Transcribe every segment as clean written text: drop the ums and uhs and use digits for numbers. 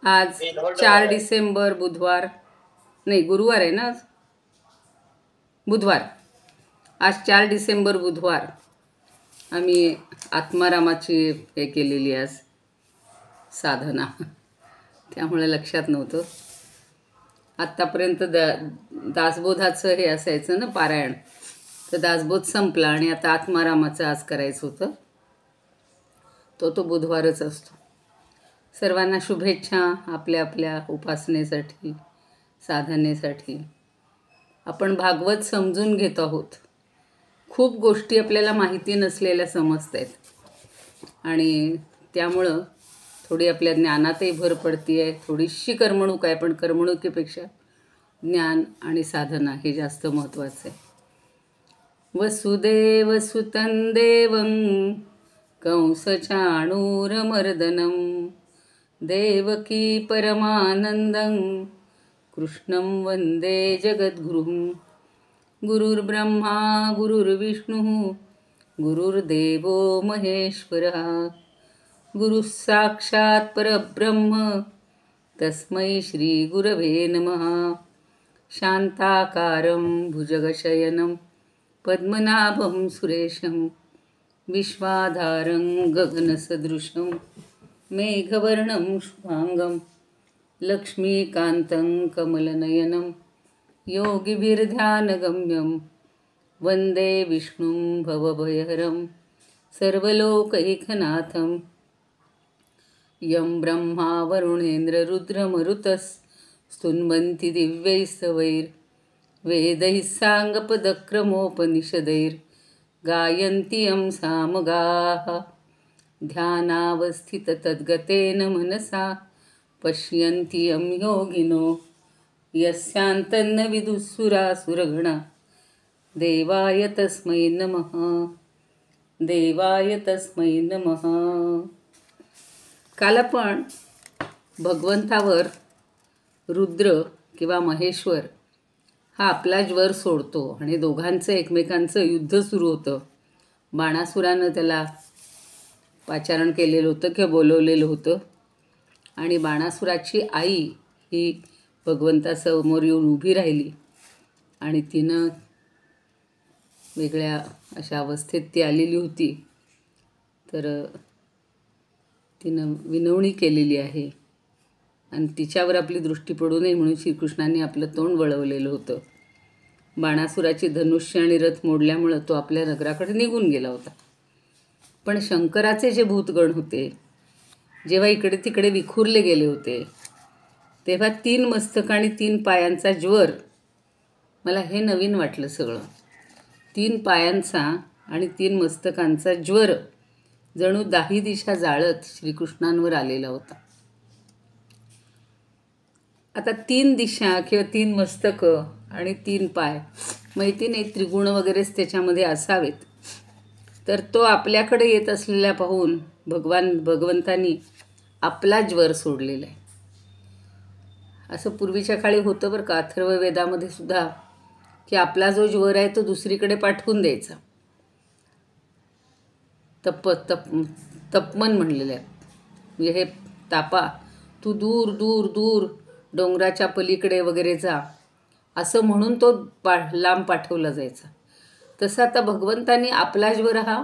आज 4 डिसेंबर बुधवार, नाही गुरुवार आहे ना आज, बुधवार. आज 4 डिसेंबर बुधवार. आम्ही आत्मारामाची हे केलेली आज साधना, त्यामुळे लक्षात नव्हतं. आत्तापर्यंत दासबोधाचं हे असायचं ना पारायण, तर दासबोध संपला आणि आता आत्मारामाचं आज करायचं होतं. तो बुधवारच असतो. सर्वांना शुभेच्छा आपल्या आपल्या उपासनेसाठी, साधनेसाठी. आपण भागवत समजून घेत आहोत. खूप गोष्टी आपल्याला माहिती नसलेल्या समजत आहेत आणि त्यामुळं थोडी आपल्या ज्ञानातही भर पडती आहे. थोडीशी करमणूक आहे, पण करमणुकीपेक्षा ज्ञान आणि साधना हे जास्त महत्त्वाचं आहे. वसुदेवसुतं देवं कंसचाणूरमर्दनं देवकी परमानन्दं कृष्णं वन्दे जगद्गुरुं. गुरुर्ब्रह्मा गुरुर्विष्णुः गुरुर्देवो महेश्वरः गुरुः साक्षात् परब्रह्म तस्मै श्रीगुरवे नमः. शान्ताकारं भुजगशयनं पद्मनाभं सुरेशं विश्वाधारं गगनसदृशं मेघवर्णं शुभांगं लक्ष्मीकान्तं कमलनयनं योगिभिर्ध्यानगम्यं वन्दे विष्णुं भवभयहरं सर्वलोकैकनाथं. यं ब्रह्मा वरुणेन्द्ररुद्रमरुतस्तुन्वन्ति दिव्यैस्तवैर्वेदैः साङ्गपदक्रमोपनिषदैर्गायन्ति यं सामगाः. ध्यानावस्थिततद्गतेन मनसा पश्यन्ति यं योगिनो यस्यान्तन्न विदुःसुरासुरगणा. देवाय तस्मै नमः, देवाय तस्मै नमः. काल आपण भगवंतावर रुद्र किंवा महेश्वर हा आपला ज्वर सोडतो आणि दोघांचं एकमेकांचं युद्ध सुरू होतं. बाणासुरानं त्याला पाचारण केलेलं होतं किंवा बोलवलेलं होतं आणि बाणासुराची आई ही भगवंतासमोर येऊन उभी राहिली आणि तिनं वेगळ्या अशा अवस्थेत ती आलेली होती. तर तिनं विनवणी केलेली आहे आणि तिच्यावर आपली दृष्टी पडू नये म्हणून श्रीकृष्णाने आपलं तोंड वळवलेलं होतं. बाणासुराची धनुष्य आणि रथ मोडल्यामुळं तो आपल्या नगराकडे निघून गेला होता. पण शंकराचे जे भूतगण होते, जेव्हा इकडे तिकडे विखुरले गेले होते, तेव्हा 3 मस्तक आणि 3 पायांचा ज्वर, मला हे नवीन वाटलं सगळं. 3 पायांचा आणि 3 मस्तकांचा ज्वर जणू 10 दिशा जाळत श्रीकृष्णांवर आलेला होता. आता 3 दिशा किंवा 3 मस्तकं आणि 3 पाय, माहिती नाही त्रिगुण वगैरेच त्याच्यामध्ये असावेत. तर तो आपल्याकडे येत असलेला पाहून भगवंतांनी आपला ज्वर सोडलेला आहे. असं पूर्वीच्या काळी होतं बरं का, अथर्ववेदामध्ये सुद्धा, की आपला जो ज्वर आहे तो दुसरीकडे पाठवून द्यायचा. तपमन म्हणलेलं आहे. म्हणजे हे तापा, तू दूर दूर दूर डोंगराच्या पलीकडे वगैरे जा, असं म्हणून तो लांब पाठवला जायचा. तसं आता भगवंतांनी आपला ज्वर हा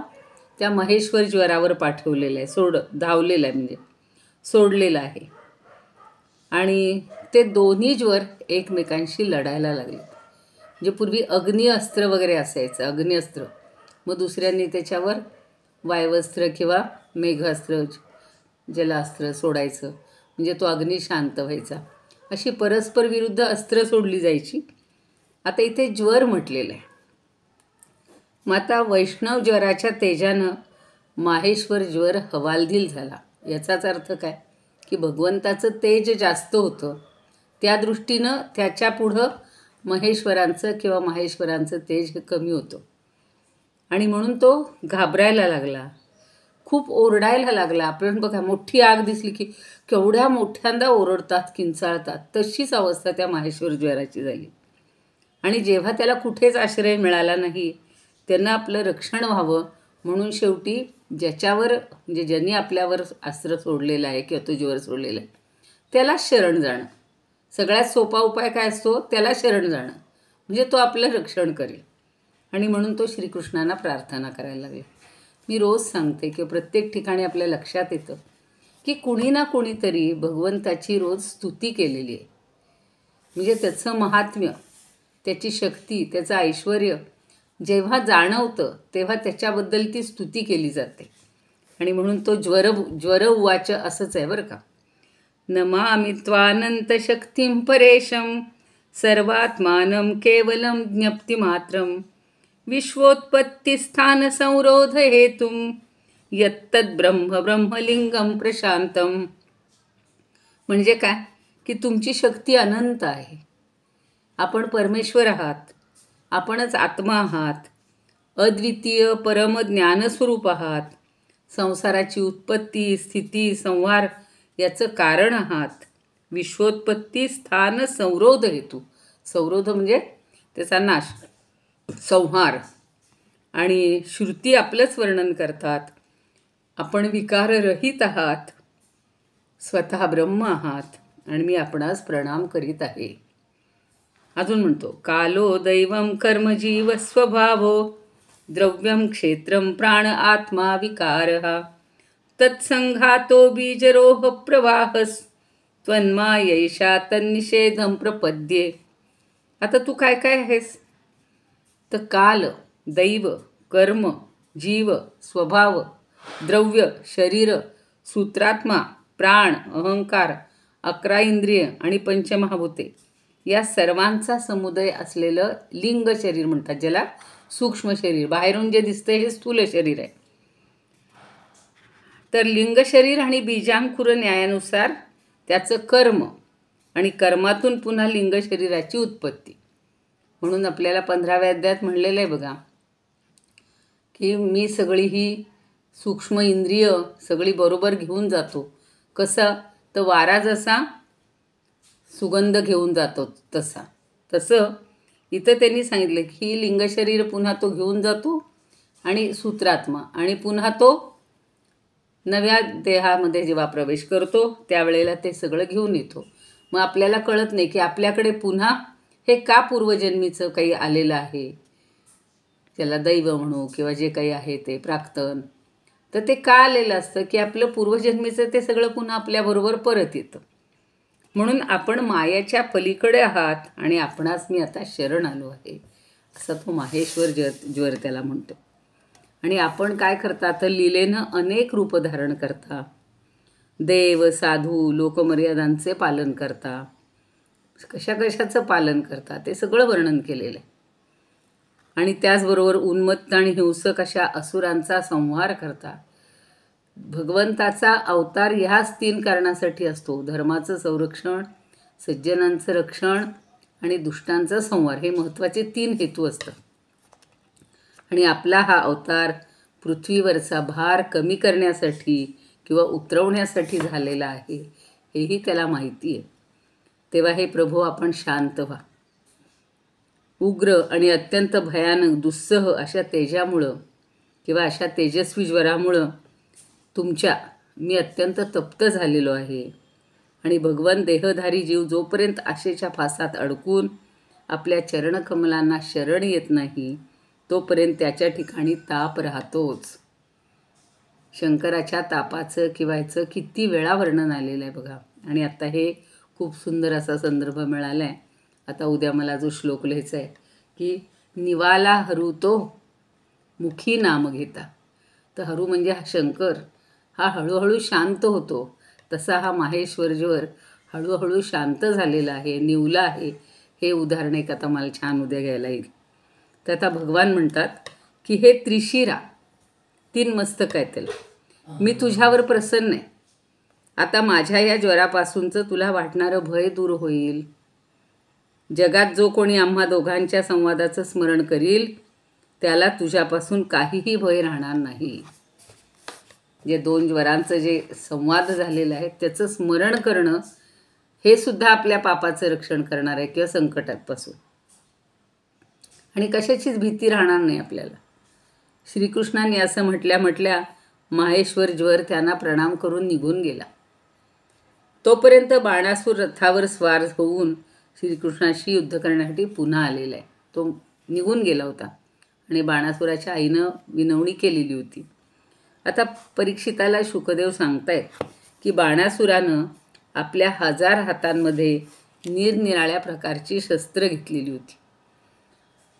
त्या महेश्वर ज्वरावर पाठवलेला आहे, धावलेला आहे, म्हणजे सोडलेला आहे. आणि ते दोन्ही ज्वर एकमेकांशी लढायला लागले. म्हणजे पूर्वी अग्निअस्त्र वगैरे असायचं, अग्निअस्त्र, मग दुसऱ्यांनी त्याच्यावर वायवस्थ्र किंवा मेघास्त्र, जलास्त्र सोडायचं, म्हणजे तो अग्नी शांत व्हायचा. अशी परस्पर विरुद्ध अस्त्र सोडली जायची. आता इथे ज्वर म्हटलेलं आहे. मग आता वैष्णव ज्वराच्या तेजानं माहेश्वर ज्वर हवालदिल झाला. याचाच अर्थ काय, की भगवंताचं तेज जास्त होतं, त्या दृष्टीनं त्याच्या पुढं महेश्वरांचं किंवा माहेश्वरांचं तेज हे कमी होतं आणि म्हणून तो घाबरायला लागला, खूप ओरडायला लागला. आपण बघा, मोठी आग दिसली की केवढ्या मोठ्यांदा ओरडतात, किंचाळतात, तशीच अवस्था त्या माहेश्वर ज्वराची झाली. आणि जेव्हा त्याला कुठेच आश्रय मिळाला नाही, त्यांना आपलं रक्षण व्हावं म्हणून शेवटी ज्याच्यावर, म्हणजे ज्यांनी आपल्यावर अस्त्र सोडलेलं आहे किंवा तो ज्वर सोडलेला आहे, त्यालाच शरण जाणं. सगळ्यात सोपा उपाय काय असतो? त्याला शरण जाणं, म्हणजे तो आपलं रक्षण करेल. आणि म्हणून तो श्रीकृष्णांना प्रार्थना करायला लागला. मी रोज सांगते की प्रत्येक ठिकाणी आपल्या लक्षात येतं की कुणी ना कुणीतरी भगवंताची रोज स्तुती केलेली आहे. म्हणजे त्याचं महात्म्य, त्याची शक्ती, त्याचं ऐश्वर जेव्हा जाणवतं तेव्हा त्याच्याबद्दल ती स्तुती केली जाते. आणि म्हणून तो ज्वर उवाच असंच आहे बरं का. नमामि त्वानंतशक्तिं परेशं सर्वात्मानं केवलं ज्ञप्तिमात्रं विश्वोत्पत्तिस्थानसंरोधहेतुं यत्तद् ब्रह्मलिंगं प्रशांतं. म्हणजे काय की तुमची शक्ती अनंत आहे. आपण परमेश्वर आहात, आपणच आत्मा आहात, अद्वितीय परम ज्ञानस्वरूप आहात, संसाराची उत्पत्ती स्थिती संहार याचं कारण आहात. विश्वोत्पत्ती स्थान संरोध हेतू, संरोध म्हणजे त्याचा नाश, संहार. आणि श्रुती आपलंच वर्णन करतात. आपण विकाररहित आहात, स्वतः ब्रह्म आहात आणि मी आपणास प्रणाम करीत आहे. अजून म्हणतो कालो दैवं कर्मजीव स्वभावो द्रव्यं क्षेत्रं प्राण आत्मा विकारः तत्संघातो बीजरोह प्रवाहस त्वन्मायैषा तन्निषेधं प्रपद्ये. आता तू काय काय आहेस? तर काल, दैव, कर्म, जीव, स्वभाव, द्रव्य, शरीर, सूत्रात्मा, प्राण, अहंकार, 11 इंद्रिय आणि पंचमहाभूते या सर्वांचा समुदाय असलेलं लिंग शरीर म्हणतात, ज्याला सूक्ष्म शरीर. बाहेरून जे दिसतंय हे स्थूल शरीर आहे. तर लिंग शरीर आणि बीजांकुर न्यायानुसार त्याचं कर्म आणि कर्मातून पुन्हा लिंग शरीराची उत्पत्ती. म्हणून आपल्याला 15व्या अध्यायात म्हणलेलं आहे बघा की मी सगळी ही सूक्ष्म इंद्रिय सगळी बरोबर घेऊन जातो. कसं? तर वारा जसा सुगंध घेऊन जातो तसं इथं त्यांनी सांगितलं की लिंग शरीर पुन्हा तो घेऊन जातो आणि सूत्रात्मा, आणि पुन्हा तो नव्या देहामध्ये जेव्हा प्रवेश करतो त्यावेळेला ते सगळं घेऊन येतो. मग आपल्याला कळत नाही की आपल्याकडे पुन्हा हे का पूर्वजन्मीचं काही आलेलं आहे, त्याला दैव म्हणू किंवा जे काही आहे ते प्राक्तन. तर ते का आलेलं असतं की आपलं पूर्वजन्मीचं ते सगळं पुन्हा आपल्याबरोबर परत येतं. म्हणून आपण मायाच्या पलीकडे आहात आणि आपणास मी आता शरण आलो आहे, असा तो माहेश्वर ज्वर त्याला म्हणतो. आणि आपण काय करता? तर लीलेनं अनेक रूप धारण करता. देव, साधू, लोकमर्यादांचे पालन करता, कशाचं पालन करता ते सगळं वर्णन केलेलं आहे. आणि त्याचबरोबर उन्मत्त आणि हिंसक अशा असुरांचा संहार करता. भगवंताचा अवतार ह्याच 3 कारणासाठी असतो: धर्माचं संरक्षण, सज्जनांचं रक्षण आणि दुष्टांचा संहार. हे महत्त्वाचे 3 हेतू असतात. आणि आपला हा अवतार पृथ्वीवरचा भार कमी करण्यासाठी किंवा उतरवण्यासाठी झालेला आहे, हेही त्याला माहिती आहे. तेव्हा हे प्रभू आपण शांत व्हा. उग्र आणि अत्यंत भयानक दुस्सह अशा तेजामुळं किंवा अशा तेजस्वी ज्वरामुळं मी अत्यंत तप्त झालेलो आहे. आणि भगवान देहधारी जीव जोपर्यंत आशेच्या फासात अडकून आपल्या चरणकमलांना शरण येत नाही तोपर्यंत त्याच्या ठिकाणी ताप राहतोच. शंकराच्या तापाचं किंवा ह्याचं किती वेळा वर्णन आलेलं आहे बघा. आणि आता हे खूप सुंदर असा संदर्भ मिळाला आहे. आता उद्या मला जो श्लोक लिहायचा आहे की निवाला हरू मुखी नाम घेता. तर हरू म्हणजे हा शंकर, हा हळूहळू शांत होतो. तसा हा माहेश्वर ज्वर हळूहळू शांत झालेला आहे, निवला आहे. हे उदाहरण एक आता मला छान उद्या घ्यायला येईल. तर आता भगवान म्हणतात की हे त्रिशिरा, 3 मस्तक आहे त्याला, मी तुझ्यावर प्रसन्न आहे. आता माझ्या या ज्वरापासूनचं तुला वाटणारं भय दूर होईल. जगात जो कोणी आम्हा दोघांच्या संवादाचं स्मरण करील त्याला तुझ्यापासून काहीही भय राहणार नाही. जे 2 ज्वरांचं जे संवाद झालेलं आहे त्याचं स्मरण करणं हे सुद्धा आपल्या पापाचं रक्षण करणार आहे किंवा संकटापासून. आणि कशाचीच भीती राहणार नाही आपल्याला. श्रीकृष्णांनी असं म्हटल्या माहेश्वर ज्वर त्यांना प्रणाम करून निघून गेला. तोपर्यंत बाणासूर रथावर स्वार होऊन श्रीकृष्णाशी युद्ध करण्यासाठी पुन्हा आलेला आहे. तो निघून गेला होता आणि बाणासुराच्या आईनं विनवणी केलेली होती. आता परीक्षिताला शुकदेव सांगतायत की बाणासुरानं आपल्या 1000 हातांमध्ये निरनिराळ्या प्रकारची शस्त्र घेतलेली होती.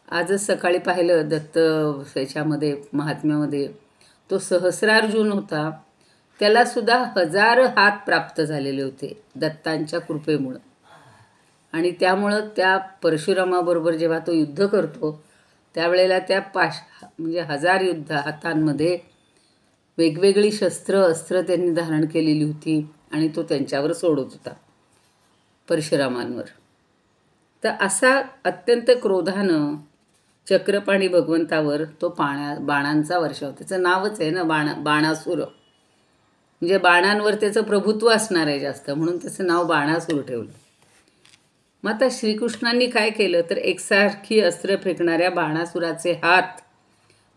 आजच सकाळी पाहिलं दत्त याच्यामध्ये महात्म्यामध्ये, तो सहस्रार्जुन होता, त्यालासुद्धा 1000 हात प्राप्त झालेले होते दत्तांच्या कृपेमुळं. आणि त्यामुळं त्या परशुरामाबरोबर जेव्हा तो युद्ध करतो त्यावेळेला त्या 1000 हातांमध्ये वेगवेगळी अस्त्र त्यांनी धारण केलेली होती आणि तो त्यांच्यावर सोडत होता परशुरामांवर. तर असा अत्यंत क्रोधानं चक्रपाणी भगवंतावर तो बाणांचा वर्षाव, त्याचं नावच आहे ना बाणासूर, म्हणजे बाणांवर त्याचं प्रभुत्व असणार आहे जास्त, म्हणून त्याचं नाव बाणासूर ठेवलं. मग आता श्रीकृष्णांनी काय केलं तर एकसारखी अस्त्र फेकणाऱ्या बाणासुराचे हात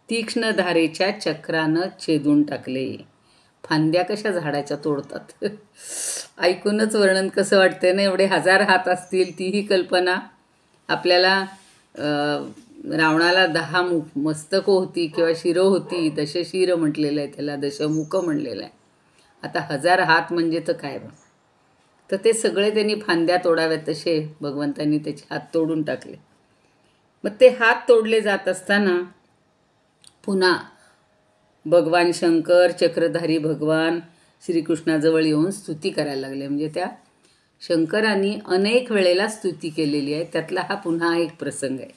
तीक्ष्ण धारेच्या चक्रानं छेदून टाकले. फांद्या कशा झाडाच्या तोडतात ऐकूनच वर्णन कसं वाटतंय ना. एवढे 1000 हात असतील तीही कल्पना आपल्याला. रावणाला 10 मस्तकं होती किंवा शिरं होती, दशशिर म्हटलेलं आहे त्याला, दशमुख म्हणलेलं आहे. आता 1000 हात म्हणजे तर काय बा. तर ते सगळे त्यांनी फांद्या तोडाव्यात तसे भगवंतांनी त्याचे हात तोडून टाकले. मग ते हात तोडले जात असताना पुन्हा भगवान शंकर चक्रधारी भगवान श्रीकृष्णाजवळ येऊन स्तुती करायला लागले. म्हणजे त्या शंकरांनी अनेक वेळेला स्तुती केलेली आहे, त्यातला हा पुन्हा एक प्रसंग आहे.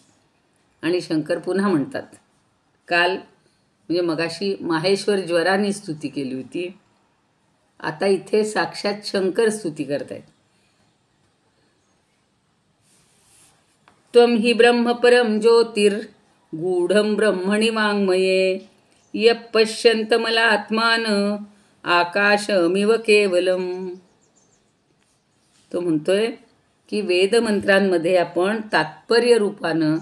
आणि शंकर पुन्हा म्हणतात, काल म्हणजे मगाशी माहेश्वर ज्वरांनी स्तुती केली होती, आता इथे साक्षात शंकर स्तुती करतायत. त्वं हि ब्रह्म परम ज्योतिर् गूढं ब्रह्मणि वाङ्मये यः पश्यन्तमलात्मान आकाशमिव केवलम. तो म्हणतोय की वेदमंत्रांमध्ये आपण तात्पर्य रूपानं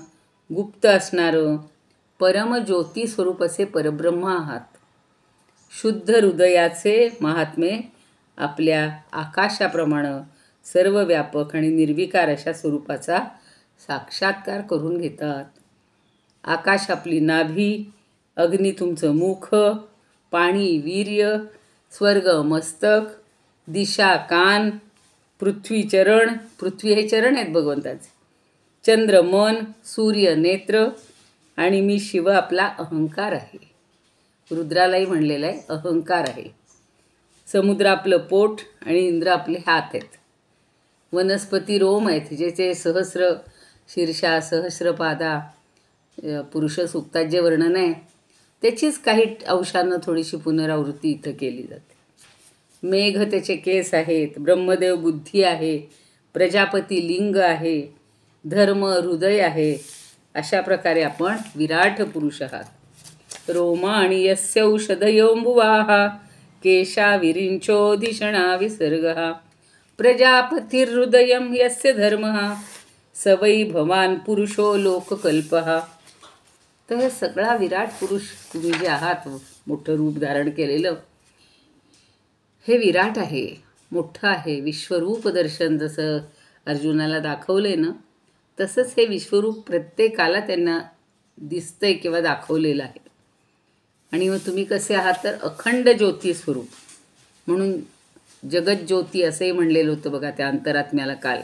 गुप्त असणारं परमज्योती स्वरूप असे परब्रह्म आहात. शुद्ध हृदयाचे महात्मे आपल्या आकाशाप्रमाणे सर्व व्यापक आणि निर्विकार अशा स्वरूपाचा साक्षात्कार करून घेतात. आकाश आपली नाभी, अग्नी तुमचं मुख, पाणी वीर्य, स्वर्ग मस्तक, दिशा कान, पृथ्वी चरण, पृथ्वी हे चरण आहेत भगवंताचे, चंद्र मन, सूर्य नेत्र आणि मी शिव आपला अहंकार आहे. रुद्रालाही म्हणलेलं आहे अहंकार आहे. समुद्र आपलं पोट आणि इंद्र आपले हात आहेत. वनस्पती रोम आहेत, ज्याचे सहस्र शीर्षा सहस्रपादा पुरुष सूक्तात जे वर्णन आहे त्याचीच काही अंशानं थोडीशी पुनरावृत्ती इथं केली जाते. मेघ त्याचे केस आहेत, ब्रह्मदेव बुद्धी आहे, प्रजापती लिंग आहे, धर्म हृदय आहे. अशा प्रकारे आपण विराट पुरुष आहात. रोमाणी यस्य औषधयोऽम्बुवाः केशा विरिञ्चोधिषणा विसर्गः प्रजापतिर्हृदयं यस्य धर्मः स वै भवान पुरुषो लोककल्पः. तर हे सगळा विराट पुरुष तुम्ही जे आहात, मोठं रूप धारण केलेलं, हे विराट आहे, मोठं आहे. विश्वरूप दर्शन जसं अर्जुनाला दाखवले ना, तसंच हे विश्वरूप प्रत्येकाला त्यांना दिसतंय किंवा दाखवलेलं आहे. आणि मग तुम्ही कसे आहात तर अखंड ज्योती स्वरूप, म्हणून जगज्योती असंही म्हणलेलं होतं बघा त्या अंतरात्म्याला काल.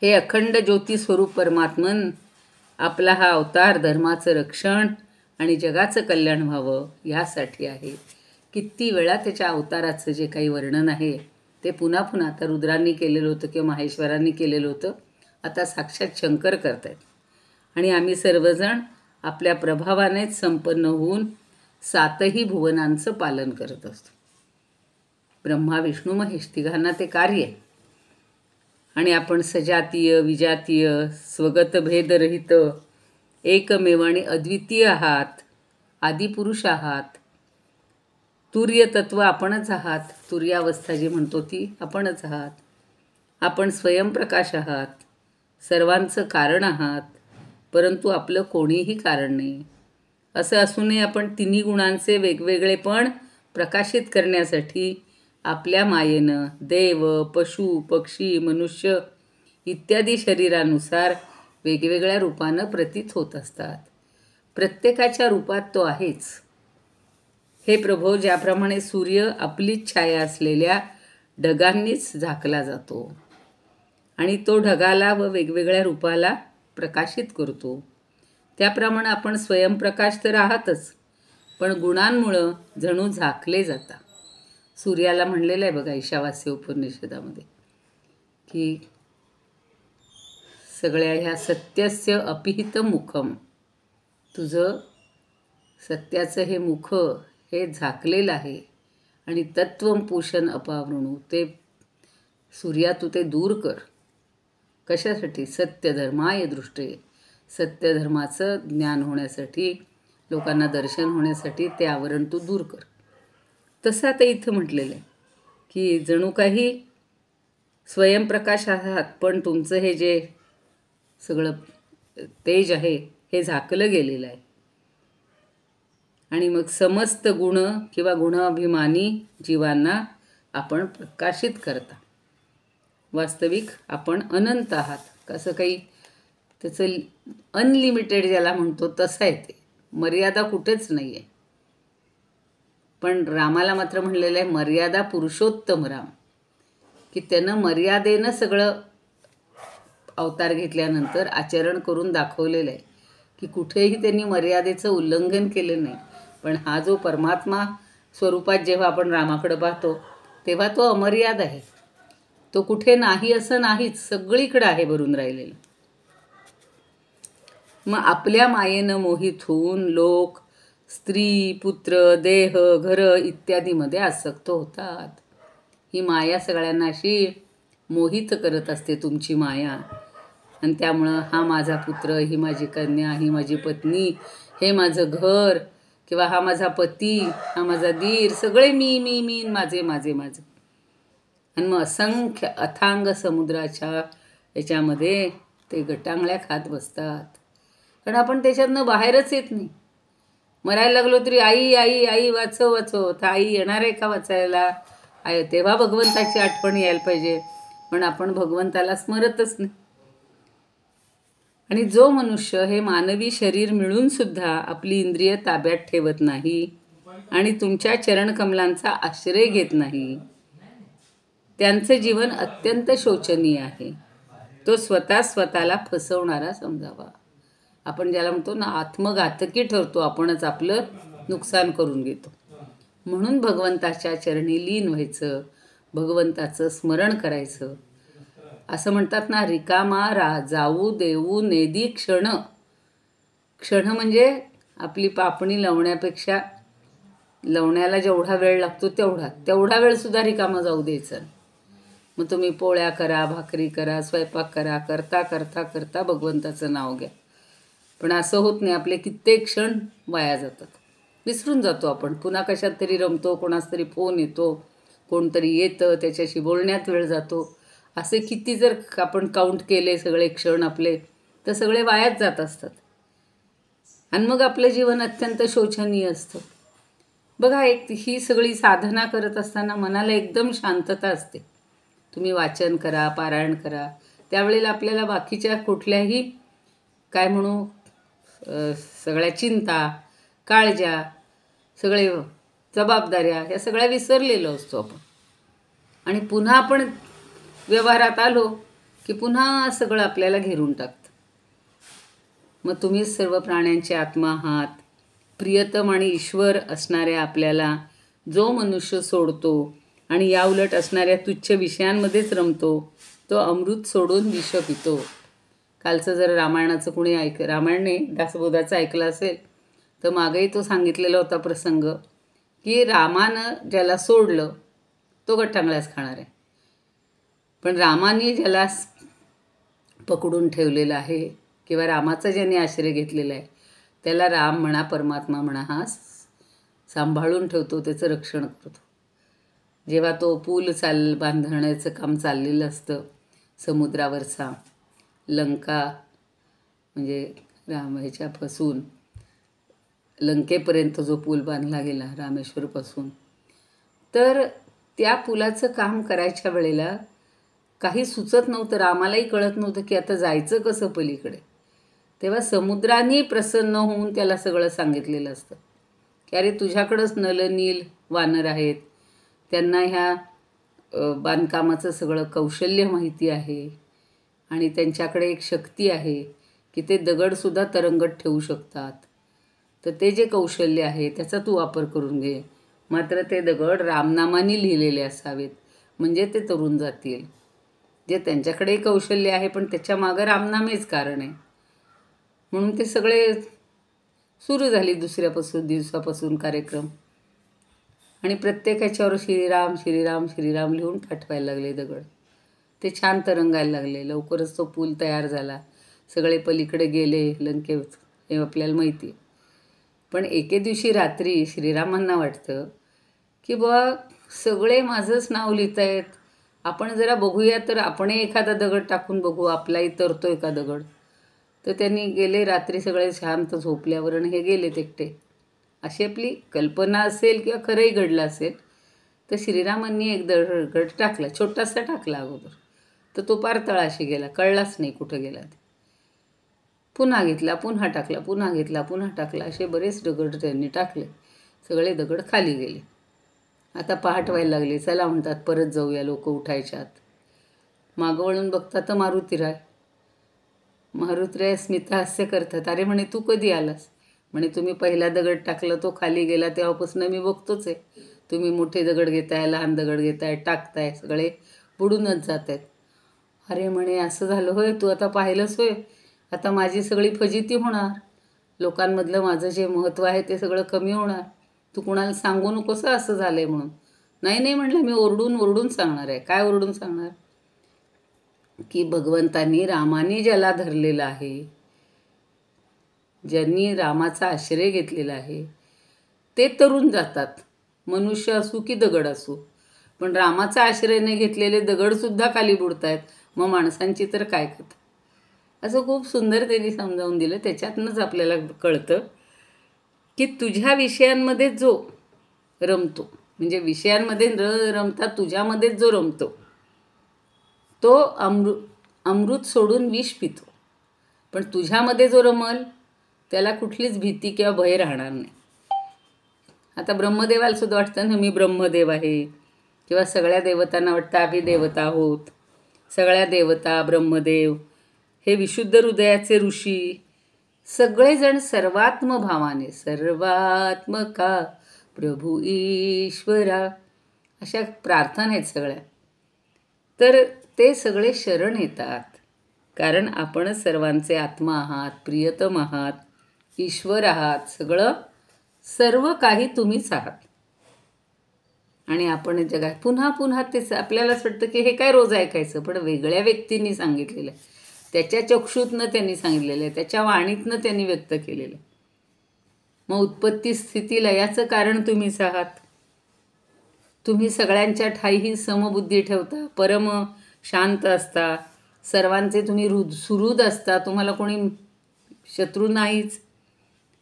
हे अखंड ज्योती स्वरूप परमात्मन आपला हा अवतार धर्माचं रक्षण आणि जगाचं कल्याण व्हावं यासाठी आहे. किती वेळा त्याच्या अवताराचं जे काही वर्णन आहे ते पुन्हा पुन्हा आता रुद्रांनी केलेलं होतं किंवा माहेश्वरांनी केलेलं होतं, आता साक्षात शंकर करत आहेत. आणि आम्ही सर्वजण आपल्या प्रभावानेच संपन्न होऊन 7ही भुवनांचं पालन करत असतो. ब्रह्मा विष्णू महेश तिघांना ते कार्य आहे. आणि आपण सजातीय विजातीय स्वगत भेदरहित एकमेव आणि अद्वितीय आहात. आदिपुरुष आहात. तुर्य तत्व आपणच आहात. तुर्यावस्था जी म्हणतो ती आपणच आहात. आपण स्वयंप्रकाश आहात. सर्वांचं कारण आहात, परंतु आपलं कोणीही कारण नाही. असं असूनही आपण तिन्ही गुणांचे वेगवेगळेपण प्रकाशित करण्यासाठी आपल्या मायेनं देव, पशु, पक्षी, मनुष्य इत्यादी शरीरानुसार वेगवेगळ्या रूपानं प्रतीत होत असतात. प्रत्येकाच्या रूपात तो आहेच. हे प्रभो, ज्याप्रमाणे सूर्य आपलीच छाया असलेल्या ढगांनीच झाकला जातो आणि तो ढगाला व वेगवेगळ्या रूपाला प्रकाशित करतो, त्याप्रमाणे आपण स्वयंप्रकाश तर आहातच, पण गुणांमुळं जणू झाकले जाता. सूर्याला म्हणलेलं आहे बघा ईशावास्य उपनिषदामध्ये की सगळ्या ह्या सत्यस्य अपिहित मुखम, तुझं सत्याचं हे मुख हे झाकलेलं आहे आणि तत्वं पूषण अपावृणू, ते सूर्या तू ते दूर कर. कशासाठी? सत्यधर्माय दृष्टे, सत्यधर्माचं ज्ञान होण्यासाठी, लोकांना दर्शन होण्यासाठी ते आवरण तू दूर कर. तसं आता इथं म्हटलेलं आहे की जणू काही स्वयंप्रकाश आहात, पण तुमचं हे जे सगळं तेज आहे हे झाकलं गेलेलं आहे. आणि मग समस्त गुण किंवा गुणाभिमानी जीवांना आपण प्रकाशित करता. वास्तविक आपण अनंत आहात. कसं काही त्याचं अनलिमिटेड ज्याला म्हणतो तसं आहे, ते मर्यादा कुठेच नाही आहे. पण रामाला मात्र म्हणलेलं आहे मर्यादा पुरुषोत्तम राम, की त्यानं मर्यादेनं सगळं अवतार घेतल्यानंतर आचरण करून दाखवलेलं आहे की कुठेही त्यांनी मर्यादेचं उल्लंघन केलं नाही. पण हा जो परमात्मा स्वरूपात जेव्हा आपण रामाकडे पाहतो तेव्हा तो अमर्याद आहे. तो कुठे नाही असं नाहीच, सगळीकडे आहे भरून राहिलेलं. मग आपल्या मायेनं मोहित होऊन लोक स्त्री, पुत्र, देह, घरं इत्यादीमध्ये आसक्त होतात. ही माया सगळ्यांना अशी मोहित करत असते, तुमची माया. आणि त्यामुळं हा माझा पुत्र, ही माझी कन्या, ही माझी पत्नी, हे माझं घर, किंवा हा माझा पती, हा माझा दीर, सगळे मी मी मी, माझे माझे माझे. आणि मग असंख्य अथांग समुद्राच्या याच्यामध्ये ते गटांगळ्या खात बसतात. कारण आपण त्याच्यातनं बाहेरच येत नाही. मरायला लागलो तरी आई आई आई वाचव वाचव, तर आई येणार आहे का वाचायला? तेव्हा भगवंताची आठवण यायला पाहिजे, पण आपण भगवंताला स्मरतच नाही. आणि जो मनुष्य हे मानवी शरीर मिळून सुद्धा आपली इंद्रिय ताब्यात ठेवत नाही आणि तुमच्या चरणकमलांचा आश्रय घेत नाही, त्यांचे जीवन अत्यंत शोचनीय आहे. तो स्वतःला फसवणारा समजावा. आपण ज्याला म्हणतो ना आत्मघातकी ठरतो, आपणच आपलं नुकसान करून घेतो. म्हणून भगवंताच्या चरणी लीन व्हायचं, भगवंताचं स्मरण करायचं. असं म्हणतात ना, रिकामा जाऊ देऊ नेदी क्षण. क्षण म्हणजे आपली पापणी लावण्यापेक्षा लावण्याला जेवढा वेळ लागतो तेवढा वेळसुद्धा रिकामा जाऊ द्यायचा. मग तुम्ही पोळ्या करा, भाकरी करा, स्वयंपाक करा, करता करता करता भगवंताचं नाव घ्या. पण असं होत नाही, आपले कित्येक क्षण वाया जातात, विसरून जातो आपण. पुन्हा कशात तरी रमतो, कोणाचा तरी फोन येतो, कोणतरी येतं, त्याच्याशी बोलण्यात वेळ जातो. असे किती जर आपण काउंट केले सगळे क्षण आपले, तर सगळे वायाच जात असतात. आणि मग आपलं जीवन अत्यंत शोचनीय असतं. बघा, ही सगळी साधना करत असताना मनाला एकदम शांतता असते. तुम्ही वाचन करा, पारायण करा, त्यावेळेला आपल्याला बाकीच्या कुठल्याही काय म्हणू सगळ्या चिंता, काळज्या, सगळे जबाबदाऱ्या ह्या सगळ्या विसरलेलो असतो आपण. आणि पुन्हा आपण व्यवहारात आलो की पुन्हा सगळं आपल्याला घेरून टाकतं. मग तुम्हीच सर्व प्राण्यांचे आत्मा आहात. प्रियतम आणि ईश्वर असणाऱ्या आपल्याला जो मनुष्य सोडतो आणि याउलट असणाऱ्या तुच्छ विषयांमध्येच रमतो, तो अमृत सोडून विष पितो. कालचं जर रामायणाचं कुणी रामायण दासबोधाचं ऐकलं असेल तर मागेही तो सांगितलेला होता प्रसंग की रामानं ज्याला सोडलं तो गटांगळ्याच खाणार आहे, पण रामाने ज्याला पकडून ठेवलेलं आहे किंवा रामाचा ज्याने आश्रय घेतलेला आहे त्याला राम म्हणा, परमात्मा म्हणा, हा सांभाळून ठेवतो, त्याचं रक्षण करतो. जेव्हा तो पूल बांधण्याचं काम चाललेलं असतं समुद्रावरचा, लंका म्हणजे ह्याच्यापासून लंकेपर्यंत जो पूल बांधला गेला रामेश्वरपासून, तर त्या पुलाचं काम करायच्या वेळेला काही सुचत नव्हतं, रामालाही कळत नव्हतं की आता जायचं कसं पलीकडे. तेव्हा समुद्राने प्रसन्न होऊन त्याला सगळं सांगितलेलं असतं की अरे तुझ्याकडंच नलनील वानर आहेत, त्यांना ह्या बांधकामाचं सगळं कौशल्य माहिती आहे आणि त्यांच्याकडे एक शक्ती आहे की ते दगडसुद्धा तरंगत ठेवू शकतात. तर ते जे कौशल्य आहे त्याचा तू वापर करून घे. मात्र ते दगड रामनामाने लिहिलेले असावेत, म्हणजे ते तरुण जातील. जे त्यांच्याकडे कौशल्य आहे पण त्याच्या मागं रामनामेच कारण आहे. म्हणून ते सगळे सुरू झाली दुसऱ्या दिवसापासून कार्यक्रम. आणि प्रत्येक ह्याच्यावर श्रीराम श्रीराम श्रीराम लिहून पाठवायला लागले दगड. ते छान तरंगायला लागले. लवकरच तो पूल तयार झाला. सगळे पलीकडे गेले लंकेत, हे आपल्याला माहिती आहे. पण एके दिवशी रात्री श्रीरामांना वाटतं की बुवा सगळे माझंच नाव लिहित आहेत, आपण जरा बघूया तर आपणही एखादा दगड टाकून बघू, आपलाही तरतोय का दगड. तर त्यांनी गेले रात्री सगळे शांत झोपल्यावर आणि हे गेलेत एकटे. अशी आपली कल्पना असेल किंवा खरंही घडलं असेल. तर श्रीरामांनी एक दगड टाकला, छोटासा टाकला अगोदर, तर तो पार तळाशी गेला, कळलाच नाही कुठं गेला ते. पुन्हा घेतला, पुन्हा टाकला, पुन्हा घेतला, पुन्हा टाकला, असे बरेच दगड त्यांनी टाकले. सगळे दगड खाली गेले. आता पहाट व्हायला लागली. चला म्हणतात परत जाऊया, लोक उठायच्यात. मागं वळून बघतात तर मारुतीराय स्मितहास्य करतात. अरे म्हणे तू कधी आलास? म्हणे तुम्ही पहिला दगड टाकला तो खाली गेला तेव्हापासून मी बघतोच आहे. तुम्ही मोठे दगड घेताय, लहान दगड घेताय, टाकताय, सगळे बुडूनच जात आहेत. अरे म्हणे असं झालं होय, तू आता पाहिलंच होय, आता माझी सगळी फजिती होणार, लोकांमधलं माझं जे महत्त्व आहे ते सगळं कमी होणार. तू कुणाला सांगू नकोस असं झालं आहे म्हणून. नाही नाही म्हणलं, मी ओरडून ओरडून सांगणार आहे. काय ओरडून सांगणार? की भगवंतांनी रामाने ज्याला धरलेलं आहे, ज्यांनी रामाचा आश्रय घेतलेला आहे ते तरुण जातात, मनुष्य असू की दगड असू. पण रामाचा आश्रय नाही घेतलेले दगडसुद्धा खाली बुडत आहेत, मग माणसांची तर काय कथा. असं खूप सुंदर त्यांनी समजावून दिलं. त्याच्यातनंच आपल्याला कळतं की तुझ्या विषयांमध्ये जो रमतो, म्हणजे विषयांमध्ये न रमता तुझ्यामध्येच जो रमतो तो अमृत सोडून विष पितो. पण तुझ्यामध्ये जो रमल त्याला कुठलीच भीती किंवा भय राहणार नाही. आता ब्रह्मदेवाला सुद्धा वाटतं ना मी ब्रह्मदेव आहे, किंवा सगळ्या देवतांना वाटतं आम्ही देवता आहोत. सगळ्या देवता, ब्रह्मदेव, हे विशुद्ध हृदयाचे ऋषी सगळेजण सर्वात्मभावाने, सर्वात्मका प्रभू ईश्वरा, अशा प्रार्थना आहेत सगळ्या. तर ते सगळे शरण येतात, कारण आपणच सर्वांचे आत्मा आहात, प्रियतम आहात, ईश्वर आहात, सर्व काही तुम्हीच आहात. आणि आपण जगात पुन्हा पुन्हा तेच आपल्यालाच वाटतं की हे काय रोज ऐकायचं, पण वेगळ्या व्यक्तींनी सांगितलेलं आहे, त्याच्या चक्षुतनं त्यांनी सांगितलेलं आहे, त्याच्या वाणीतनं त्यांनी व्यक्त केलेलं आहे. मग उत्पत्ती स्थिती लयाचं कारण तुम्हीच आहात. तुम्ही सगळ्यांच्या ठाईही समबुद्धी ठेवता, परम शांत असता, सर्वांचे तुम्ही सुहृद असता, तुम्हाला कोणी शत्रू नाहीच.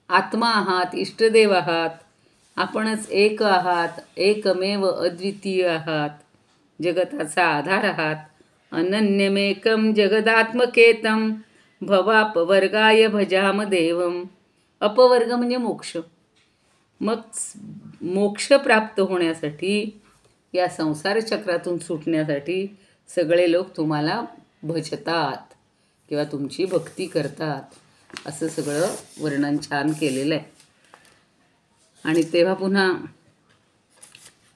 आत्मा आहात, इष्टदेव आहात, आपणच एक आहात, एकमेव अद्वितीय आहात, जगताचा आधार आहात. अनन्यमेकं जगदात्मकेतं भवापवर्गाय भजाम देवम. अपवर्ग म्हणजे मोक्ष. मग मोक्ष प्राप्त होण्यासाठी, या संसार चक्रातून सुटण्यासाठी सगळे लोक तुम्हाला भजतात किंवा तुमची भक्ती करतात, असं सगळं वर्णन छान केलेलं आहे. आणि तेव्हा पुन्हा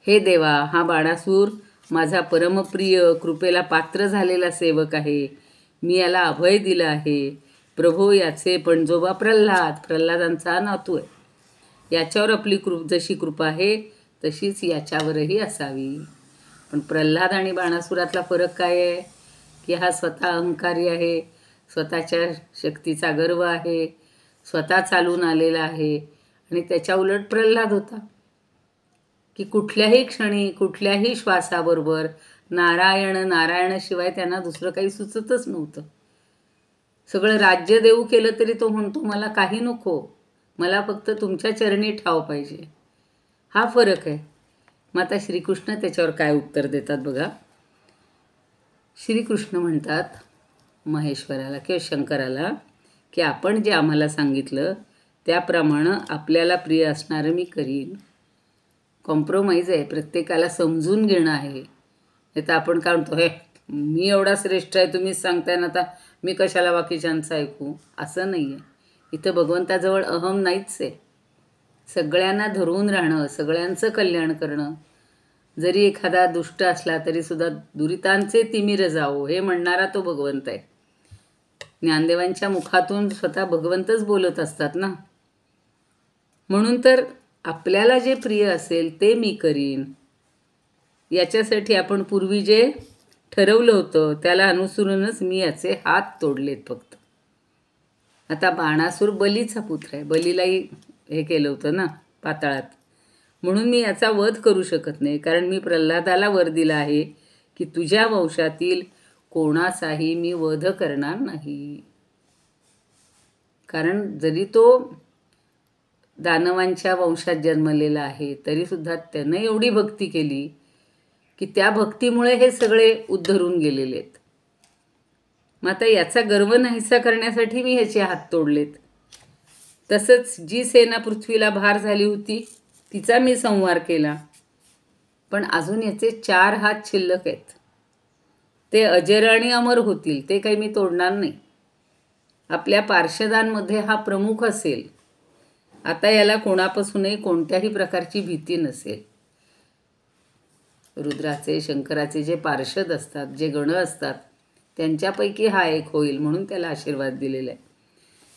हे देवा, हा बाणासूर माझा परमप्रिय कृपेला पात्र झालेला सेवक आहे, मी याला अभय दिलं आहे. प्रभो याचे पणजोबा प्रल्हादांचा नातू आहे, याच्यावर आपली जशी कृपा आहे तशीच याच्यावरही असावी. पण प्रल्हाद आणि बाणासुरातला फरक काय आहे की हा स्वतः अहंकारी आहे, स्वतःच्या शक्तीचा गर्व आहे, स्वतः चालून आलेला आहे. आणि त्याच्या उलट प्रल्हाद होता की कुठल्याही क्षणी, कुठल्याही श्वासाबरोबर नारायण नारायणाशिवाय त्यांना दुसरं काही सुचतच नव्हतं. सगळं राज्य देऊ केलं तरी तो म्हणतो मला काही नको, मला फक्त तुमच्या चरणी ठाव पाहिजे. हा फरक आहे. मग आता श्रीकृष्ण त्याच्यावर काय उत्तर देतात बघा. श्रीकृष्ण म्हणतात महेश्वराला किंवा शंकराला की आपण जे आम्हाला सांगितलं त्याप्रमाणे आपल्याला प्रिय असणारं मी करीन. कॉम्प्रोमाइज आहे, प्रत्येकाला समजून घेणं आहे. हे तर आपण काय म्हणतो, हे मी एवढा श्रेष्ठ आहे तुम्हीच सांगताय ना, आता मी कशाला बाकीच्यांचं ऐकू, असं नाही आहे. इथं भगवंताजवळ अहम नाहीच आहे. सगळ्यांना धरून राहणं, सगळ्यांचं कल्याण करणं. जरी एखादा दुष्ट असला तरीसुद्धा दुरितांचे तिमिर जाओ हे म्हणणारा तो भगवंत आहे. ज्ञानदेवांच्या मुखातून स्वतः भगवंतच बोलत असतात ना. म्हणून तर आपल्याला जे प्रिय असेल ते मी करीन. याच्यासाठी आपण पूर्वी जे ठरवलं होतं त्याला अनुसरूनच मी याचे हात तोडलेत फक्त. आता बाणासूर बलीचा पुत्र आहे, बलीलाही हे केलं होतं ना पाताळात, म्हणून मी याचा वध करू शकत नाही. कारण मी प्रल्हादाला वर दिला आहे की तुझ्या वंशातील कोणाचाही मी वध करणार नाही. कारण जरी तो दानवांच्या वंशात जन्मलेला आहे तरीसुद्धा त्यानं एवढी भक्ती केली की त्या भक्तीमुळे हे सगळे उद्धरून गेलेले आहेत. मग आता याचा गर्व नाहीसा करण्यासाठी मी ह्याचे हात तोडलेत. तसंच जी सेना पृथ्वीला भार झाली होती तिचा मी संहार केला, पण अजून याचे 4 हात शिल्लक आहेत. ते अजर आणि अमर होतील, ते काही मी तोडणार नाही. आपल्या पार्षदांमध्ये हा प्रमुख असेल. आता याला कोणापासूनही कोणत्याही प्रकारची भीती नसेल. रुद्राचे शंकराचे जे पार्षद असतात, जे गण असतात, त्यांच्यापैकी हा एक होईल म्हणून त्याला आशीर्वाद दिलेला आहे.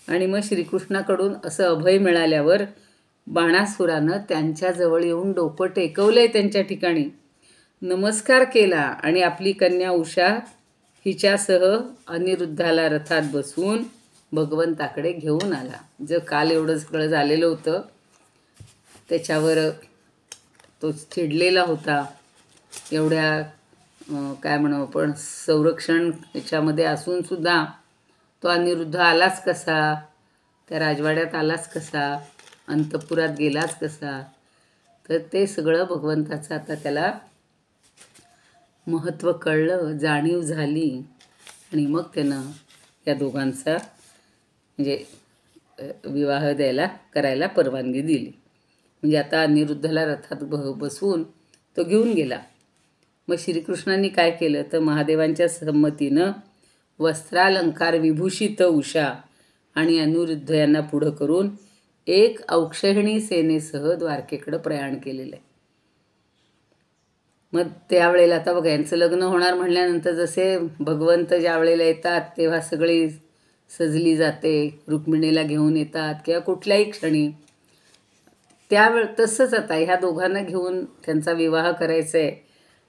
आणि मग श्रीकृष्णाकडून असं अभय मिळाल्यावर बाणासुरानं त्यांच्याजवळ येऊन डोकं टेकवलं आहे, त्यांच्या ठिकाणी नमस्कार केला आणि आपली कन्या उषा हिच्यासह अनिरुद्धाला रथात बसवून भगवंताकडे घेऊन आला. जर काल एवढं सगळं झालेलं होतं त्याच्यावर तो चिडलेला होता. एवढ्या काय म्हणू आपण संरक्षण याच्यामध्ये असूनसुद्धा तो अनिरुद्ध आलाच कसा, त्या राजवाड्यात आलाच कसा, अंतपुरात गेलाच कसा. तर ते सगळं भगवंताचं आता त्याला महत्त्व कळलं, जाणीव झाली आणि मग त्यानं या दोघांचा म्हणजे विवाह करायला परवानगी दिली. म्हणजे आता अनिरुद्धला रथात बसवून तो घेऊन गेला. मग श्रीकृष्णांनी काय केलं तर महादेवांच्या संमतीनं वस्त्रालंकार विभूषित उषा आणि अनिरुद्ध यांना पुढं करून एक औक्षहिणी सेनेसह द्वारकेकडं प्रयाण केलेलं आहे. मग त्यावेळेला आता बघा यांचं लग्न होणार म्हणल्यानंतर जसे भगवंत ज्या वेळेला येतात तेव्हा सगळी सजली जाते, रुक्मिणीला घेऊन येतात किंवा कुठल्याही क्षणी, तसंच आता ह्या दोघांना घेऊन त्यांचा विवाह करायचा आहे.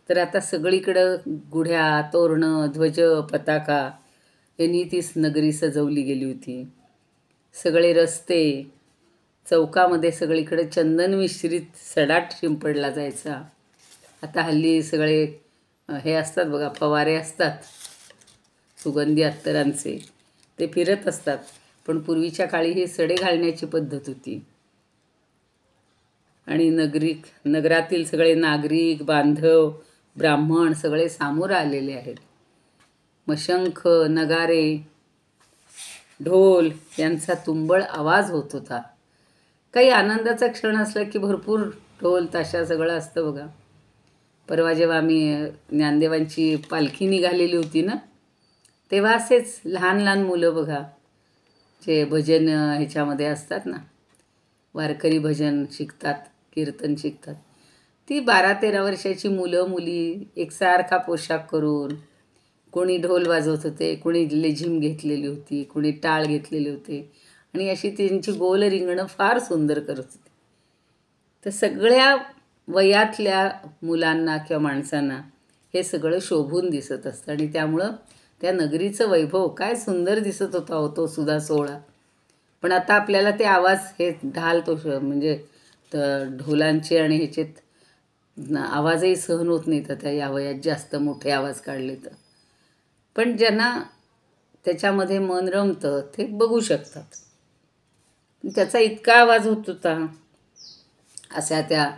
तर आता सगळीकडं गुढ्या, तोरणं, ध्वज, पताका यांनी ती नगरी सजवली गेली होती. सगळे रस्ते, चौकामध्ये सगळीकडे चंदन मिश्रित सडाट शिंपडला जायचा. आता हल्ली सगळे हे असतात बघा, फवारे असतात सुगंधी अत्तरांचे, ते फिरत असतात. पण पूर्वीच्या काळी ही सडे घालण्याची पद्धत होती. आणि नगरातील सगळे नागरिक, बांधव, ब्राह्मण सगळे सामोरं आलेले आहेत. मग शंख, नगारे, ढोल यांचा तुंबळ आवाज होत होता. काही आनंदाचा क्षण असला की भरपूर ढोल ताशा सगळं असतं बघा. परवा जेव्हा आम्ही ज्ञानदेवांची पालखी निघालेली होती ना, तेव्हा असेच लहान लहान मुलं बघा जे भजन ह्याच्यामध्ये असतात ना, वारकरी भजन शिकतात, कीर्तन शिकतात, ती 12-13 वर्षाची मुलं मुली एकसारखा पोशाख करून, कोणी ढोल वाजवत होते, कोणी लेझिम घेतलेली होती, कोणी टाळ घेतलेले होते आणि अशी त्यांची गोल रिंगणं फार सुंदर करत होती. तर सगळ्या वयातल्या मुलांना किंवा माणसांना हे सगळं शोभून दिसत असतं आणि त्यामुळं त्या नगरीचं वैभव काय सुंदर दिसत होता तो सुद्धा सोहळा. पण आता आपल्याला ते आवाज हे ढाल तो म्हणजे ढोलांचे आणि ह्याचे आवाजही सहन होत नाही. तर त्या या वयात जास्त मोठे आवाज काढले तर, पण ज्यांना त्याच्यामध्ये मन रमतं ते बघू शकतात. त्याचा इतका आवाज होत होता. अशा त्या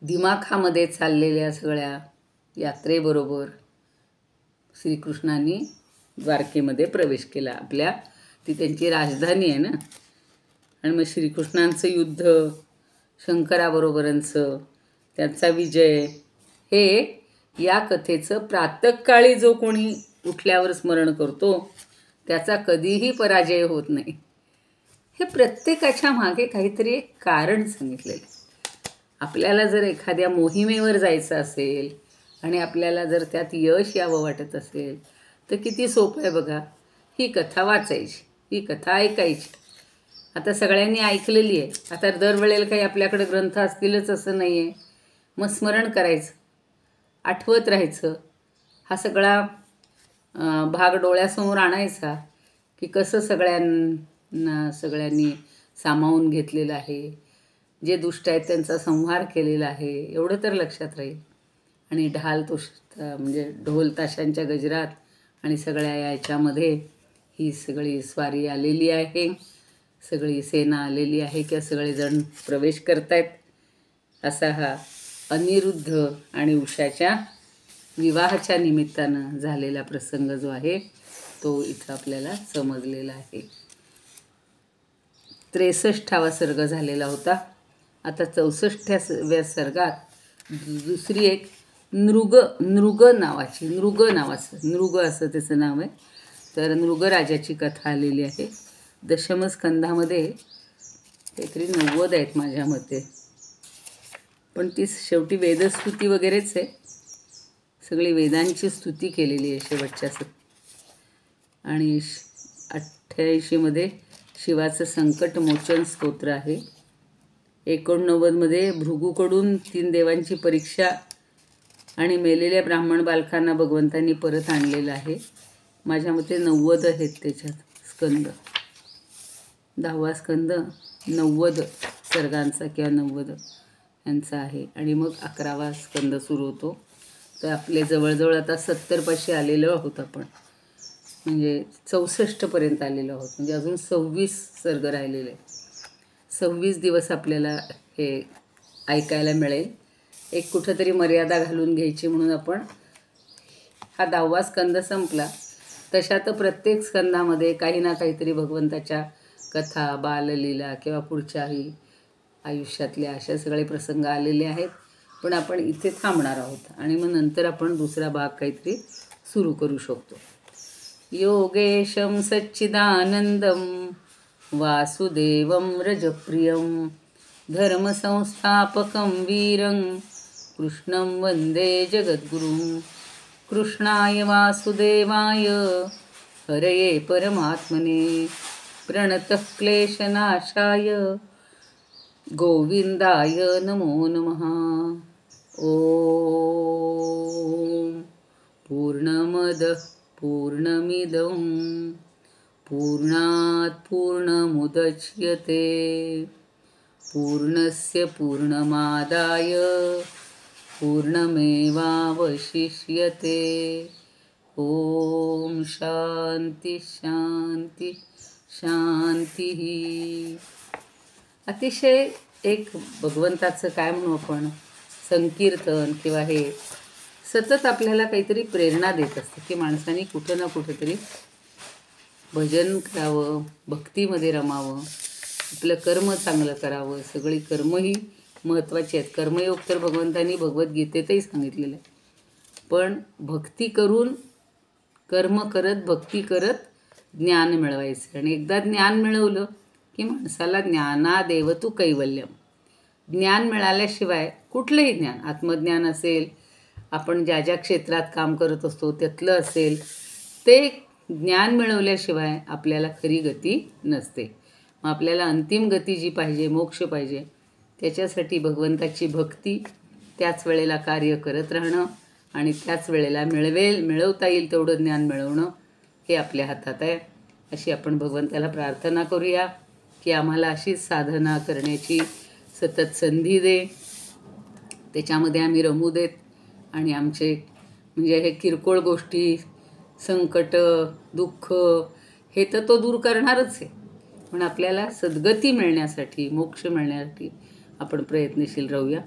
दिमाखामध्ये चाललेल्या सगळ्या यात्रेबरोबर श्रीकृष्णांनी द्वारकेमध्ये प्रवेश केला. ती त्यांची राजधानी आहे ना. आणि मग श्रीकृष्णांचं युद्ध, शंकराबरोबरांचं त्यांचा विजय, हे या कथेचं प्रातःकाळी जो कोणी उठल्यावर स्मरण करतो त्याचा कधीही पराजय होत नाही. हे प्रत्येकाच्या मागे काहीतरी एक कारण सांगितलेलं. आपल्याला जर एखाद्या मोहिमेवर जायचं असेल आणि आपल्याला जर त्यात यश यावं वाटत असेल तर किती सोपं आहे बघा. ही कथा वाचायची, ही कथा ऐकायची. आता सगळ्यांनी ऐकलेली आहे. आता दरवेळेला काही आपल्याकडे ग्रंथ असतीलच असं नाही आहे. मग स्मरण करायचं, आठवत राहायचं. हा सगळा भाग डोळ्यासमोर आणायचा की कसं सगळ्यांनी सामावून घेतलेलं आहे, जे दुष्ट आहेत त्यांचा संहार केलेला आहे, एवढं तर लक्षात राहील. आणि म्हणजे ढोल ताशांच्या गजरात आणि सगळ्या याच्यामध्ये ही सगळी स्वारी आलेली आहे, सगळी सेना आलेली आहे किंवा सगळेजण प्रवेश करतायत. असा हा अनिरुद्ध आणि उषाच्या विवाहाच्या निमित्तानं झालेला प्रसंग जो आहे तो इथं आपल्याला समजलेला आहे. 63वा सर्ग झालेला होता. आता 64व्या सर्गात दुसरी एक नृग असं त्याचं नाव आहे. तर नृगराजाची कथा आलेली आहे. दशमस्कंधामध्ये काहीतरी 90 आहेत माझ्या मते, पण ती शेवटी वेदस्तुती वगैरेच आहे. सगळी वेदांची स्तुती केलेली आहे शेवटच्या आणि 88मध्ये शिवाचं संकटमोचन स्तोत्र आहे. 89मध्ये भृगूकडून 3 देवांची परीक्षा आणि मेलेल्या ब्राह्मण बालकांना भगवंतांनी परत आणलेलं आहे. माझ्या मते 90 आहेत त्याच्यात स्कंद. 10वा स्कंद 90 सर्गांचा किंवा 90 यांचा आहे. आणि मग 11वा स्कंद सुरू होतो. तर आपले जवळजवळ आता 70 आलेलो आहोत आपण, म्हणजे 64पर्यंत आलेलो आहोत. म्हणजे अजून 26 सर्ग राहिलेले आहेत. 26 दिवस आपल्याला हे ऐकायला मिळेल. एक कुठंतरी मर्यादा घालून घ्यायची म्हणून आपण हा 10वा स्कंद संपला तशा तर प्रत्येक स्कंदामध्ये काही ना काहीतरी भगवंताच्या कथा, बाललीला किंवा पुढच्याही आयुष्यातले अशा सगळे प्रसंग आलेले आहेत. पण आपण इथे थांबणार आहोत आणि मग नंतर आपण दुसरा भाग काहीतरी सुरू करू शकतो. योगेशं सच्चिदानंदं वासुदेवं रजप्रियं धर्मसंस्थापकं वीरं कृष्णं वन्दे जगद्गुरुं. कृष्णाय वासुदेवाय हरये परमात्मने प्रणतः क्लेशनाशाय गोविंदाय नमो नमः. ओम पूर्णमदः पूर्णमिदं पूर्णात् पूर्णमुदच्यते पूर्णस्य पूर्णमादाय पूर्णमेवावशिष्यते. ओम शांती शांती शांती. अतिशय एक भगवंताचं काय म्हणू आपण संकीर्तन किंवा हे सतत आपल्याला काहीतरी प्रेरणा देत असते की माणसांनी कुठं ना कुठंतरी भजन करावं, भक्तीमध्ये रमावं, आपलं कर्म चांगलं करावं. सगळी कर्म ही महत्त्वाची आहेत. कर्मयोग तर भगवंतांनी भगवद्गीतेतही सांगितलेलं आहे. पण भक्ती करून, कर्म करत, भक्ती करत ज्ञान मिळवायचं. आणि एकदा ज्ञान मिळवलं की माणसाला ज्ञानादेव तू कैवल्यम. ज्ञान मिळाल्याशिवाय कुठलंही ज्ञान, आत्मज्ञान असेल, आपण ज्या ज्या क्षेत्रात काम करत असतो त्यातलं असेल, ते ज्ञान मिळवल्याशिवाय आपल्याला खरी गती नसते. मग आपल्याला अंतिम गती जी पाहिजे, मोक्ष पाहिजे, त्याच्यासाठी भगवंताची भक्ती, त्याच वेळेला कार्य करत राहणं आणि त्याच वेळेला मिळवता येईल तेवढं ज्ञान मिळवणं हे आपल्या हातात आहे. अशी आपण भगवंताला प्रार्थना करूया की आम्हाला अशीच साधना करण्याची सतत संधी दे, त्याच्यामध्ये आम्ही रमू देत आणि आमचे म्हणजे हे किरकोळ गोष्टी, संकट, दुःख हे तर तो दूर करणारच आहे. पण आपल्याला सद्गती मिळण्यासाठी, मोक्ष मिळण्यासाठी आपण प्रयत्नशील राहूया.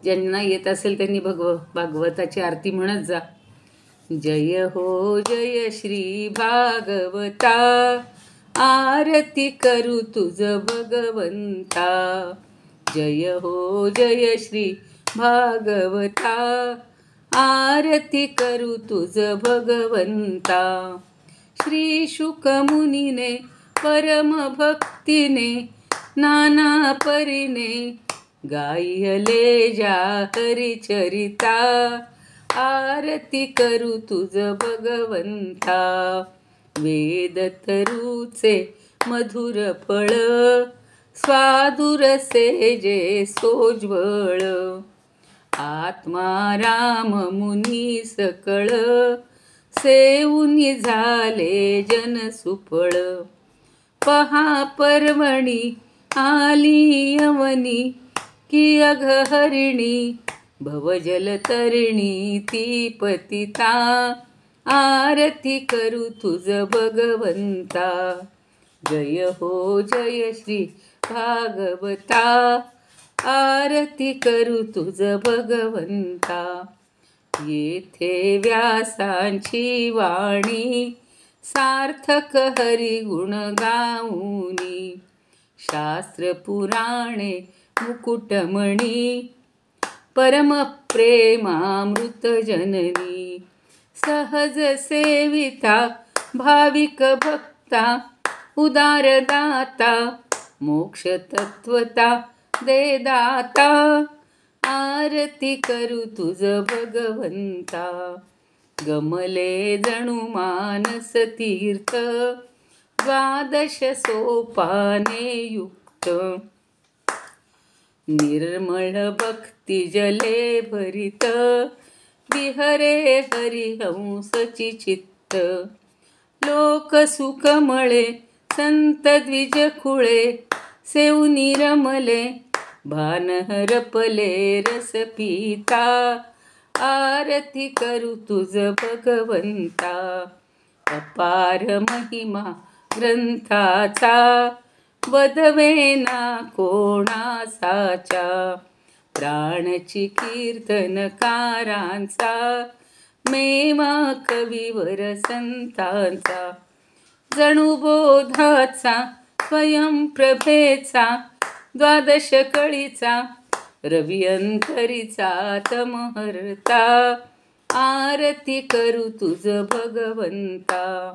ज्यांना येत असेल त्यांनी भागवताची आरती म्हणत जा. जय हो जय श्री भागवता, आरती करू तुझ भगवंता. जय हो जय श्री भागवता, आरती करू तुझ भगवंता. श्री शुक मुनीने परम भक्तीने नाना परीने गायले जा हरिचरिता. आरती करू तुझ भगवंता. वेद तरुचे मधुर फळ, स्वादुर सेजे सोज्वळ. आत्मा राम मुनी सकळ, सेऊनी झाले जन सुफळ. पहा पर्वणी आली यवनी, की अघहरिणी भवजल तरिणी ती पतिता. आरती करू तुझ भगवंता. जय हो जय श्री भागवता, आरती करू तुझ भगवंता. येथे व्यासांची वाणी, सार्थक हरिगुण गाऊनी. शास्त्र पुराणे मुकुटमणी, परम प्रेमामृत जननी. सहज सेविता भाविक भक्ता, उदारदाता मोक्ष तत्वता दे दाता. आरती करू तुझ भगवंता. गमले जणू मानस तीर्थ, द्वादश सोपाने युक्त. निर्मळ भक्ती जले भरित, विहरे हरिहंसची चित्त. लोक सुखमळे संत द्विज खुळे, सेऊनी रमले भान हरपले रस पिता. आरती करू तुझ भगवंता. अपार महिमा ग्रंथाचा, वदवेना कोणासाच्या. प्राणची कीर्तनकारांचा, मेवा कविवर संतांचा. जणू बोधाचा स्वयंप्रभेचा, द्वादश कळीचा रवी अंतरीचा तमहर्ता. आरती करू तुझ भगवंता.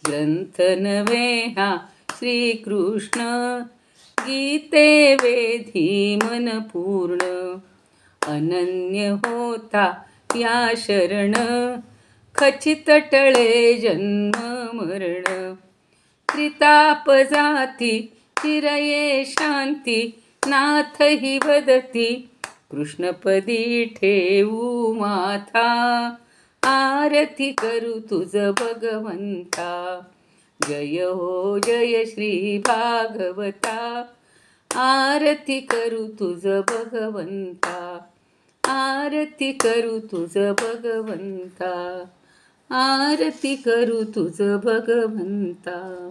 ग्रंथ नव्हे हा श्रीकृष्ण, गीते वेधी मन पूर्ण. अनन्य होता या शरण, खचित टळे जन्म मरण. त्रिताप जाती चिरये शांती, नाथ ही वदती कृष्णपदी ठेवू माथा. आरती करू तुझ भगवंता. जय हो जय श्री भागवता, आरती करू तुझ भगवंता. आरती करू तुझ भगवंता. आरती करू तुझ भगवंता.